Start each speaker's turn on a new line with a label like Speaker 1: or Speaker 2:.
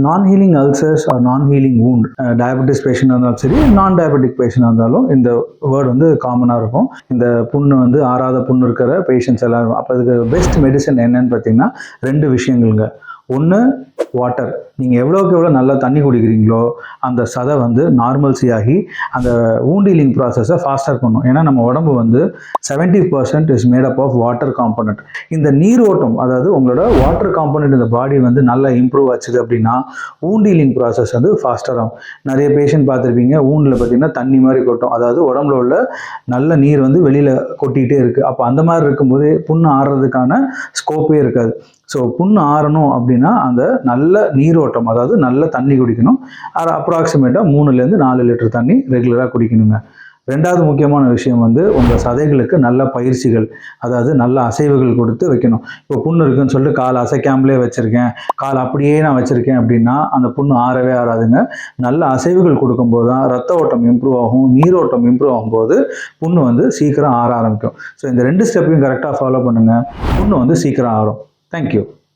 Speaker 1: நான்-ஹீலிங் ulcers or non-healing wound diabetes patient இருந்தாலும் சரி, நான் டயபெட்டிக் பேஷண்ட் இருந்தாலும் இந்த வேர்டு வந்து காமனாக இருக்கும். இந்த புண்ணு வந்து ஆறாத புண்ணு இருக்கிற பேஷண்ட்ஸ் எல்லாரும். அப்போ அதுக்கு பெஸ்ட் மெடிசன் என்னன்னு பார்த்தீங்கன்னா 2 விஷயங்கள்ங்க. ஒன்று வாட்டர். நீங்கள் எவ்வளோக்கு எவ்வளோ நல்லா தண்ணி குடிக்கிறீங்களோ அந்த சதை வந்து நார்மல்சி ஆகி அந்த wound healing ப்ராசஸை ஃபாஸ்டர் பண்ணும். ஏன்னா நம்ம உடம்பு வந்து 70% is made up of water component. இந்த நீர் ஓட்டம், அதாவது உங்களோட வாட்டர் காம்பனண்ட் இந்த பாடி வந்து நல்லா இம்ப்ரூவ் ஆச்சுது அப்படின்னா wound healing ப்ராசஸ் வந்து ஃபாஸ்டர் ஆகும். நிறைய பேஷண்ட் பார்த்துருப்பீங்க, woundல பார்த்தீங்கன்னா தண்ணி மாதிரி கொட்டும். அதாவது உடம்புல உள்ள நல்ல நீர் வந்து வெளியில் கொட்டிகிட்டே இருக்குது. அப்போ அந்த மாதிரி இருக்கும்போது புண்ணு ஆறுறதுக்கான ஸ்கோப்பே இருக்காது. ஸோ புண்ணு ஆறணும் அப்படின்னா அந்த நல்ல நீரோட்டம், அதாவது நல்ல தண்ணி குடிக்கணும். அப்ராக்சிமேட்டாக 3லேருந்து 4 லிட்டர் தண்ணி ரெகுலராக குடிக்கணுங்க. 2வது முக்கியமான விஷயம் வந்து உங்கள் சதைகளுக்கு நல்ல பயிற்சிகள், அதாவது நல்ல அசைவுகள் கொடுத்து வைக்கணும். இப்போ புண்ணு இருக்குன்னு சொல்லிட்டு கால் அசைக்காமலே வச்சுருக்கேன், கால் அப்படியே நான் வச்சுருக்கேன் அப்படின்னா அந்த புண்ணு ஆறவே ஆறாதுங்க. நல்ல அசைவுகள் கொடுக்கும்போது தான் ரத்த ஓட்டம் இம்ப்ரூவ் ஆகும், நீரோட்டம் இம்ப்ரூவ் ஆகும்போது புண்ணு வந்து சீக்கிரம் ஆற ஆரம்பிக்கும். ஸோ இந்த 2 ஸ்டெப்பையும் கரெக்டாக ஃபாலோ பண்ணுங்கள், புண்ணு வந்து சீக்கிரம் ஆறும். தேங்க்யூ.